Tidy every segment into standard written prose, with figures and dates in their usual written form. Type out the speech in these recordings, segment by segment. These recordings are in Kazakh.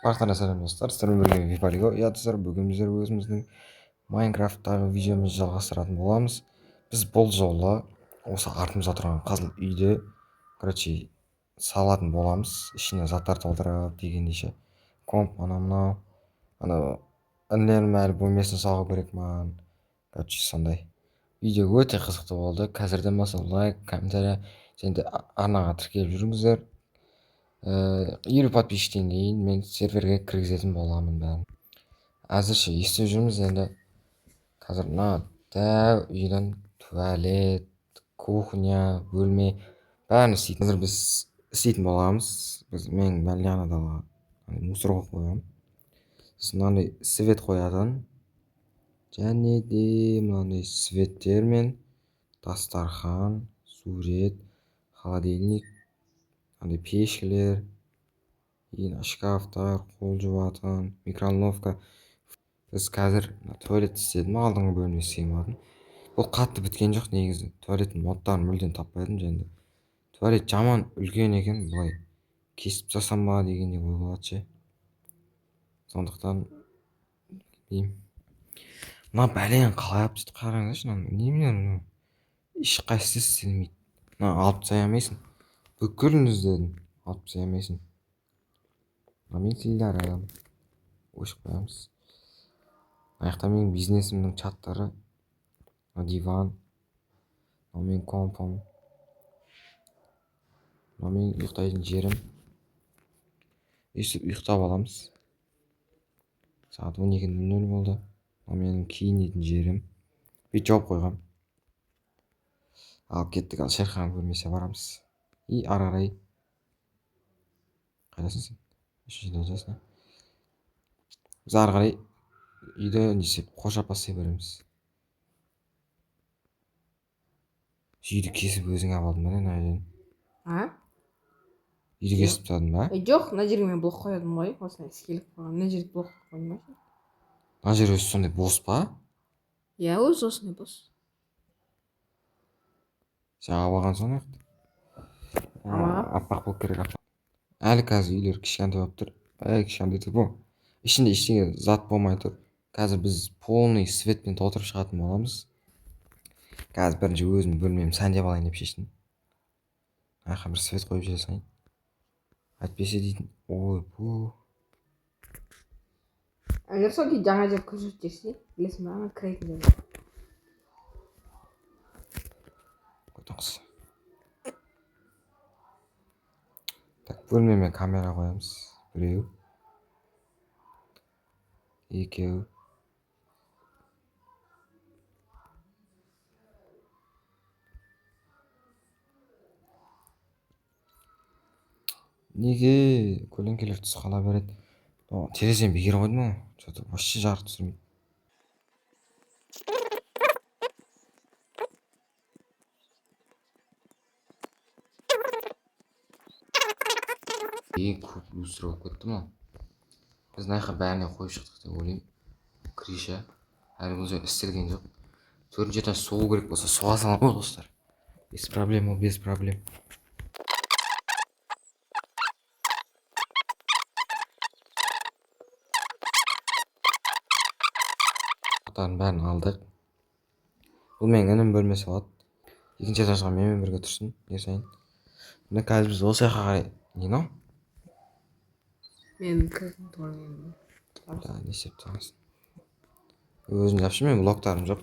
Барлықтарына сәлем достар, сіздермен бірге Випалиго. Иә достар, бүгін біздер өзіміздің Майнкрафттағы видеомызды жалғастыратын боламыз. Біз бұл жолы осы артымызда тұрған қызыл үйді салатын боламыз. Ішіне заттар толтырып дегендейше. Комп, анау інілерім әлі бөлмесін салу керек маған. Сондай. Видео өте қызықты болды. Қазірден бастап лайк, комментарий және арнаға тіркеліп жүріңіздер. 50 подписчиктен кейін мен серверге кіргізетін боламын бәрін. Әзірше естіп жүрміз енді. Қазір мына дәу үйдің туалет, кухня, бөлме бәрін істейтін. Қазір біз істейтін боламыз. Мен далаға мусор қойып қойғанмын. Сосын мынандай свет қоятын. Және де мынандай светтер мен дастархан, сурет, холодильник, пешкелер, шкафтар, қол жуатын, микроволновка. Біз қазір туалет істедім, алдыңғы бөлме істеген болатын. Бұл қатты біткен жоқ негізі. Туалеттің модтарын мүлдем таппадым және. Туалет жаман үлкен екен, былай кесіп тастасам ба дегендей ой болады ше. Сондықтан мына бәлен қалай алып сөйтіп қараңыздаршы, немене ешқайсысы істелмейді. Алып тастай алмайсың. Бүкілін іздедім, алып тастай алмайсың. Мен теледидар өшіп қоямыз. Аяқта менің бизнесімнің чаттары, диван, мен компом, мен ұйықтайтын жерім. Өйстіп ұйықтап аламыз. Сағат 12:00 болды. Менің киінетін жерім. Бүйтіп жауып қойғам. Алып кеттік, ал Шерхан бөлмесіне барамыз. Ары қарай. Қайдасың сен? Үшінші этаждасың. Біз ары қарай үйді қоршап бастай береміз. Үйді кесіп өзің алып алдың ба мына жерден? Үйді кесіп тастадың ба? Жоқ, мына жерге мен блок қойдым ғой, осылай іскелік қойған. Мына жерге блок қоймайсың. Мына жер өзі сондай бос па? Иә, өзі осындай бос. Сен алған соң аппақ болып керек. Әлі қазір үйлер кішкентай болып тұр. Кішкентай тұр бұл. Ішінде ештеңе зат болмай тұр. Қазір біз полный светпен толтырып шығатын боламыз. Қазір бірінші өзім бөлмемді сәндеп алайын деп шештім. Бір свет қойып жібере салайын. Әйтпесе дейтін. Ой, бұл. Егер сол кезде жаңа жер көрсетіп жіберсе, білесің ба, ана кіретін жер. Қойдыңыз. Так, бөлмеме камера қоямыз. Біреу. Екеу. Неге көлеңкелер түс қала береді? Терезені бекер қойдым ғой. Что-то вообще жарық түсірмейді. Көп люстра болып кетті ма? Біз мына жаққа бәріне қойып шықтық деп ойлаймын. Криша. Әлі бұл жер істелген жоқ. 4-ші этаж суы керек болса суға саламын ғой достар. Без проблем, без проблем. Бәрін алдық. Бұл менің інім бөлмесі болады. 2-ші этажға менімен бірге тұрсын, ерсайын. Мына қазір біз осы жаққа қарай. Не мынау? Мен кіретін тұрмын. Не істеп тұрсың? Өзің жапшы, мен блоктарым жоқ.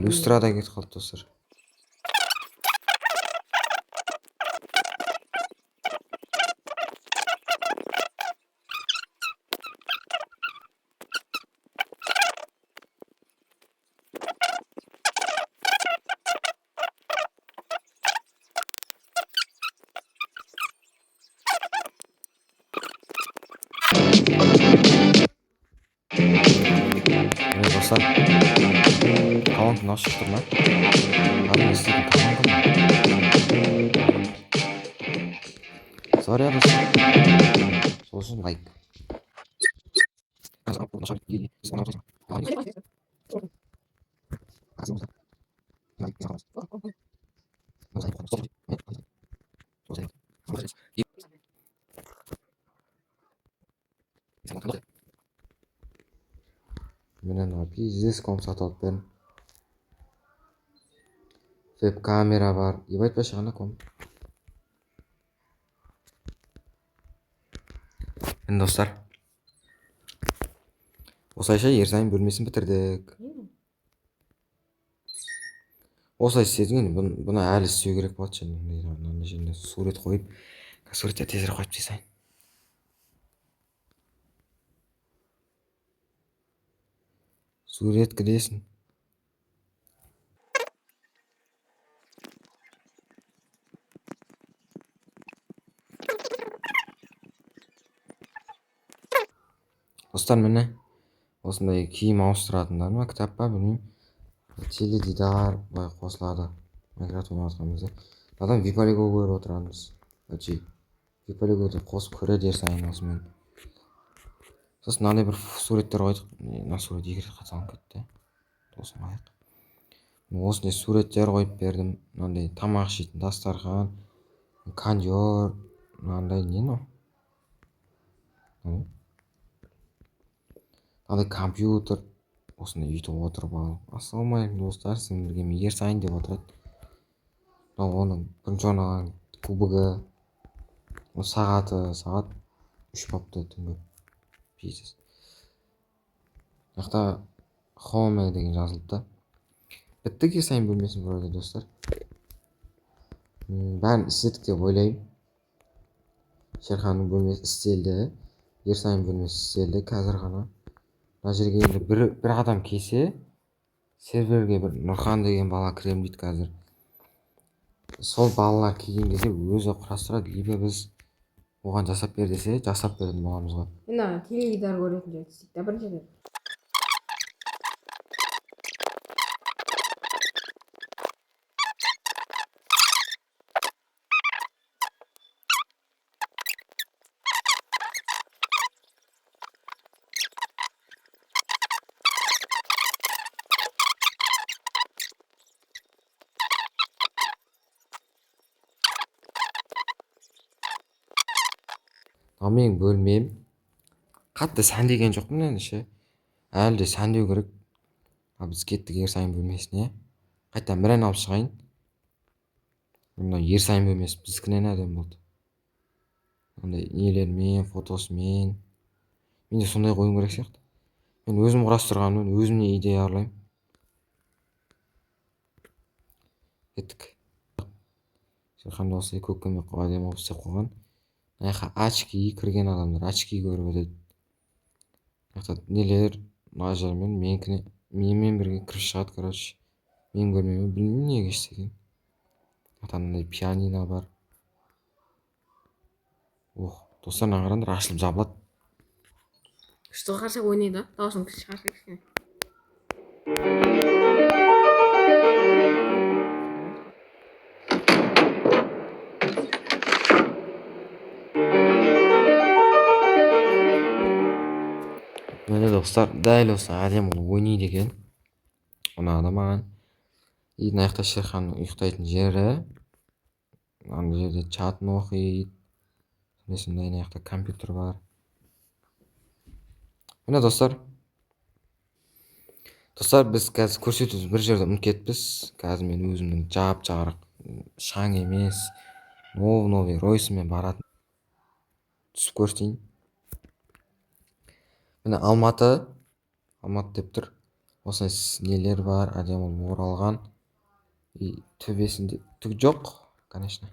Люстрада кетіп қалды достар. Dostlar, talantın aşıktır lan. Hadi istedim talantın. Sorry ya dostlar. Olsun like. Менен пиздец комп сатып алып бердим. Веб камера бар. Ебать вообще кандай комп. Міне достар, осылайша ерсайын бөлмесін бітірдік. Осылай істедік. Бұны әлі істеу керек болады. Мына жеріне сурет қойып, суретті тезірек қойып тастайын. Сурет кіресін. Достар, міне осындай киім ауыстыратындар ма, кітап па білмеймін. Теледидар былай қосылады. Майнкрафт ойнаватқанымызда. Адам виполигол көріп отырамыз. Виполиголды қосып көреді ерсайын осымен. Сосын мынандай бір суреттер қойдық. Мына сурет екі рет қаталып кетті. Тосын қояйық. Осындай суреттер қойып бердім. Мынандай тамақ жейтін дастархан, кондер, мынандай не мынау? Мынандай компьютер. Осындай үйтіп отырып алып. Ассалаумағалейкум достар, сіздерге ерсайын деп отырады. Мынау оның бірінші орнаған кубогы, сағаты, сағат 3 бапты түнгі. Пиздец. Жақта Home деген жазылыпты. Біттік ерсайын бөлмесін көреді достар. Бәрін істедік деп ойлаймын. Шерханның бөлмесі істелді. Ерсайын бөлмесі істелді қазір ғана. Мына жерге енді бір адам келсе, серверге бір Нұрхан деген бала кірем дейді қазір. Сол балалар келген кезде өзі құрастырады, либо біз оған жасап бер десе, жасап беретін боламыз ғой. Мына теледидар көретін жерді істейік та біріншіден. Ал менің бөлмем қатты сәндеген жоқпын енді ше. Әлі де сәндеу керек. Біз кеттік ерсайын бөлмесіне. Қайтадан бір ән алып шығайын. Мына ерсайын бөлмесі біздікінен әдемі болды. Мындай нелермен, фотосымен. Мен де сондай қоюым керек сияқты. Мен өзім құрастырғанмын, өзімне идея аралаймын. Кеттік. Шерханды осылай көккөмек қылып әдемі қылып істеп қойған. Мына жаққа очки, кірген адамдар очки көріп өтеді. Мына жақта нелер, мына жермен менімен бірге кіріп шығады, короче. Менің бөлмеме білмеймін неге істеген. Мына мынандай пианино бар. Достар, мына қараңдар, ашылып жабылады. Күшті қарсақ ойнайды, дауысын күшті қарсақ кішкене. Міне достар, дәл осы әдемі ойнайды екен. Ұнады маған. Мына жақта Шерханның ұйықтайтын жері. Мына жерде чатын оқиды. Сондай мына жақта компьютер бар. Міне достар. Достар, біз қазір көрсетуді бір жерде ұмытып кетіппіз. Қазір мен өзімнің жап-жарық шаң емес, новый Ройсымен баратын. Түсіп көрсетейін. Міне Алматы деп тұр. Осындай нелер бар, әдемі оралған. Төбесінде түк жоқ, конечно.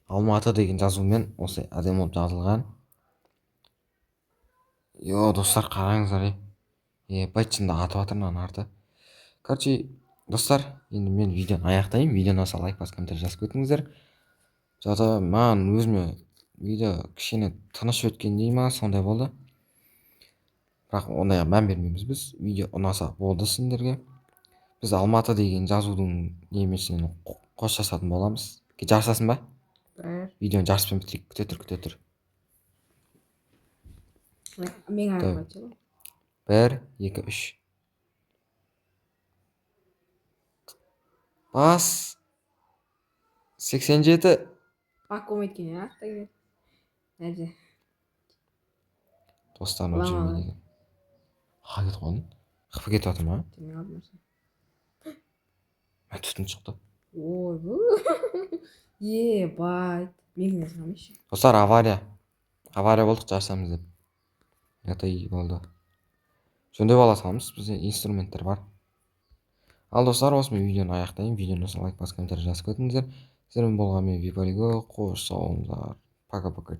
Алматы деген жазумен осылай әдемі болып жазылған. Достар, қараңыздар. Байтшында атып атыр мынаның арты. Короче, достар, енді мен видеоны аяқтайын. Видеоны аса лайк басып комментарий жазып кетіңіздер. Жата маған өзіме видео кішкене тыныш өткендей ма, сондай болды. Бірақ ондайға мән бермейміз біз. Видео ұнаса болды сендерге. Біз Алматы деген жазудың немесінен қоштасатын боламыз. Жарысасың ба? Видеоны жарыспен бітірейік. Күте тұр. Мен аяқ айтшы. 1, 2, 3. Бас. 87. Бak olmaydı ki ya. достарын өлшемей деген. Қаға кетіп қалдың? Қыпы кетіп жатыр ма? Демей қалдым сен. Түтін шықты. Ой, ебать. Мен де саламайшы. Достар, авария болдық, жасамыз деп. Это и болды. Жөндеп ала саламыз, бізде инструменттер бар. Ал достар, осымен видеоны аяқтайын. Видеоны лайк басып комментарий жазып кетіңіздер. Сіздермен болған мен Виполиго. Қош сау болыңыздар. Пока-пока.